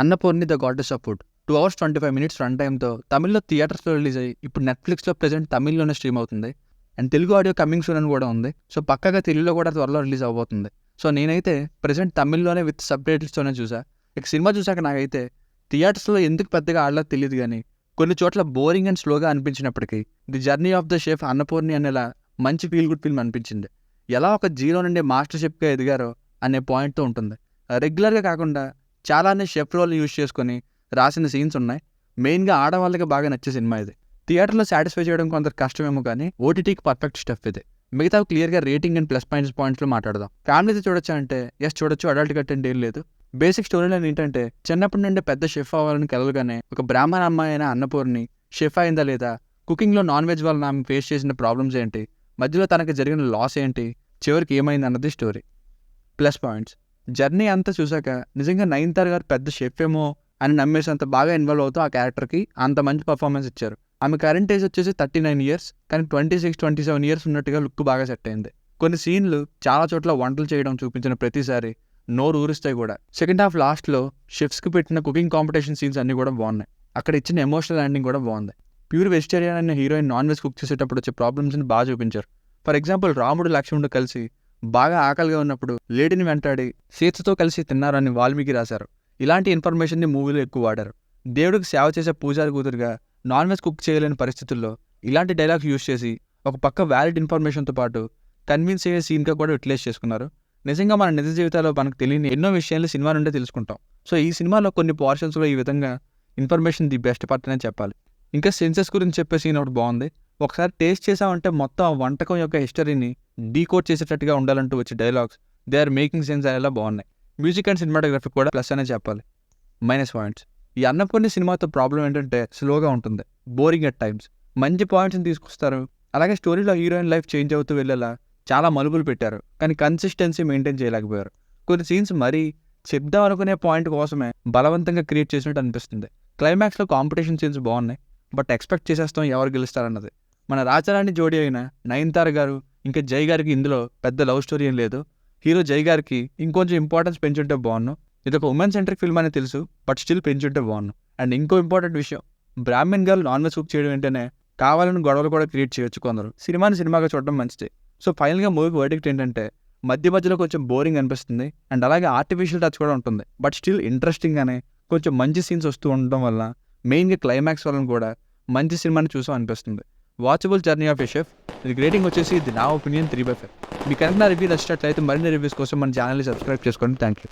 Annapurni the goddess of food 2 hours 25 minutes run టైమ్తో తమిళ్లో థియేటర్స్లో రిలీజ్ అయ్యి ఇప్పుడు నెట్ఫ్లిక్స్లో ప్రెజెంట్ తమిళ్లోనే స్ట్రీమ్ అవుతుంది. And Telugu audio coming soon అని కూడా ఉంది. సో పక్కగా తెలుగులో కూడా త్వరలో రిలీజ్ అవబోతుంది. సో నేనైతే ప్రెజెంట్ తమిళ్లోనే విత్ సబ్ టైటిల్స్తోనే చూసా. ఇక సినిమా చూసాక నాకైతే థియేటర్స్లో ఎందుకు పెద్దగా ఆడలో తెలియదు, కానీ కొన్ని చోట్ల బోరింగ్ అండ్ స్లోగా అనిపించినప్పటికీ the journey of the chef Annapoorani అనేలా మంచి ఫీల్ గుడ్ ఫిల్మ్ అనిపించింది. ఎలా ఒక జీరో నుండి మాస్టర్ షెఫ్గా ఎదిగారో అనే పాయింట్తో ఉంటుంది. రెగ్యులర్గా కాకుండా చాలానే షెఫ్ రోల్ యూజ్ చేసుకొని రాసిన సీన్స్ ఉన్నాయి. మెయిన్గా ఆడవాళ్ళకి బాగా నచ్చే సినిమా ఇది. థియేటర్లో సాటిస్ఫై చేయడం కొంత కష్టమేమో, కానీ ఓటీటీకి పర్ఫెక్ట్ స్టఫ్ ఇది. మిగతా క్లియర్గా రేటింగ్ అండ్ ప్లస్ పాయింట్స్లో మాట్లాడదాం. ఫ్యామిలీతో చూడొచ్చా అంటే ఎస్ చూడొచ్చు, అడల్ట్ కంటెంట్ ఏం లేదు. బేసిక్ స్టోరీ లైన్ ఏంటంటే చిన్నప్పటి నుండి పెద్ద షెఫ్ అవ్వాలని కలలుగానే ఒక బ్రాహ్మణ అమ్మాయి అయిన అన్నపూర్ణి షెఫ్ అయిందా లేదా, కుకింగ్లో నాన్ వెజ్ వల్ల ఆమె ఫేస్ చేసిన ప్రాబ్లమ్స్ ఏంటి, మధ్యలో తనకి జరిగిన లాస్ ఏంటి, చివరికి ఏమైంది అన్నది స్టోరీ. ప్లస్ పాయింట్స్, జర్నీ అంతా చూసాక నిజంగా నయనతార గారు పెద్ద షెఫ్ ఏమో అని నమ్మేసి బాగా ఇన్వాల్వ్ అవుతూ ఆ క్యారెక్టర్కి అంత మంచి పర్ఫార్మెన్స్ ఇచ్చారు. ఆమె కరెంట్ ఏజ్ వచ్చేసి 39 years, కానీ 26-27 years ఉన్నట్టుగా లుక్ బాగా సెట్ అయింది. కొన్ని సీన్లు చాలా చోట్ల వంటలు చేయడం చూపించిన ప్రతిసారి నోరు ఊరిస్తాయి కూడా. సెకండ్ హాఫ్ లాస్ట్లో షెఫ్స్కి పెట్టిన కుకింగ్ కాంపిటీషన్ సీన్స్ అన్నీ కూడా బాగున్నాయి. అక్కడ ఇచ్చిన ఎమోషనల్ ల్యాండింగ్ కూడా బాగుంది. ప్యూర్ వెజిటేరియన్ అయిన హీరోయిన్ నాన్ వెజ్ కుక్ చేసేటప్పుడు వచ్చే ప్రాబ్లమ్స్ని బాగా చూపించారు. ఫర్ ఎగ్జాంపుల్ రాముడు లక్ష్మణుడు కలిసి బాగా ఆకలిగా ఉన్నప్పుడు లేడీని వెంటాడి సీతతో కలిసి తిన్నారని వాల్మీకి రాశారు. ఇలాంటి ఇన్ఫర్మేషన్ని మూవీలో ఎక్కువ వాడారు. దేవుడికి సేవ చేసే పూజారి కూతురుగా నాన్ వెజ్ కుక్ చేయలేని పరిస్థితుల్లో ఇలాంటి డైలాగ్స్ యూజ్ చేసి ఒక పక్క వ్యాలిడ్ ఇన్ఫర్మేషన్తో పాటు కన్విన్స్ అయ్యే సీన్గా కూడా యూటిలైజ్ చేసుకున్నారు. నిజంగా మన నిజ జీవితాల్లో మనకు తెలియని ఎన్నో విషయాలు సినిమా నుండే తెలుసుకుంటాం. సో ఈ సినిమాలో కొన్ని పోర్షన్స్లో ఈ విధంగా ఇన్ఫర్మేషన్ ది బెస్ట్ పార్ట్ అనే చెప్పాలి. ఇంకా సెన్సెస్ గురించి చెప్పే సీన్ ఒకటి బాగుంది. ఒకసారి టేస్ట్ చేసామంటే మొత్తం ఆ వంటకం యొక్క హిస్టరీని డీకోడ్ చేసేటట్టుగా ఉండాలంటూ వచ్చే dialogues they are making sense అనేలా బాగున్నాయి. మ్యూజిక్ అండ్ సినిమాటోగ్రఫీ కూడా ప్లస్ అనే చెప్పాలి. మైనస్ పాయింట్స్, ఈ అన్నపూర్ణి సినిమాతో ప్రాబ్లం ఏంటంటే స్లోగా ఉంటుంది, బోరింగ్ అట్ టైమ్స్. మంచి పాయింట్స్ని తీసుకొస్తారు, అలాగే స్టోరీలో హీరోయిన్ లైఫ్ చేంజ్ అవుతూ వెళ్ళేలా చాలా మలుపులు పెట్టారు, కానీ కన్సిస్టెన్సీ మెయింటైన్ చేయలేకపోయారు. కొన్ని సీన్స్ మరీ చెప్దాం అనుకునే పాయింట్ కోసమే బలవంతంగా క్రియేట్ చేసినట్టు అనిపిస్తుంది. క్లైమాక్స్లో కాంపిటీషన్ సీన్స్ బాగున్నాయి, బట్ ఎక్స్పెక్ట్ చేసేస్తాం ఎవరు గెలుస్తారన్నది. మన రాజరాణి జోడీ అయిన నయనతార గారు ఇంకా జై గారికి ఇందులో పెద్ద లవ్ స్టోరీ ఏం లేదు. హీరో జై గారికి ఇంకొంచెం ఇంపార్టెన్స్ పెంచుంటే బాగున్నాను. ఇది ఒక ఉమెన్ సెంట్రిక్ ఫిల్మ్ అని తెలుసు, బట్ స్టిల్ పెంచుంటే బాగున్నాను. అండ్ ఇంకో ఇంపార్టెంట్ విషయం, బ్రాహ్మణ్ గారు నాన్ వెజ్ కుక్ చేయడం ఏంటనే కావాలని గొడవలు కూడా క్రియేట్ చేయొచ్చు కొందరు. సినిమాని సినిమాగా చూడడం మంచిది. సో ఫైనల్గా మూవీకి వర్డిక్ట్ ఏంటంటే మధ్యలో కొంచెం బోరింగ్ అనిపిస్తుంది, అండ్ అలాగే ఆర్టిఫిషియల్ టచ్ కూడా ఉంటుంది, బట్ స్టిల్ ఇంట్రెస్టింగ్గానే కొంచెం మంచి సీన్స్ వస్తూ ఉండడం వల్ల మెయిన్గా క్లైమాక్స్ వల్ల కూడా మంచి సినిమాని చూసాం అనిపిస్తుంది. Watchable journey of a chef. ఇది రేటింగ్ వచ్చేసి ఇది నా ఒపీనియన్ 3/5. మీకు కనుక నా రివ్యూ నచ్చినట్లయితే మరిన్ని రివ్యూస్ కోసం మన ఛానల్ని సబ్స్క్రైబ్ చేసుకోండి. Thank you.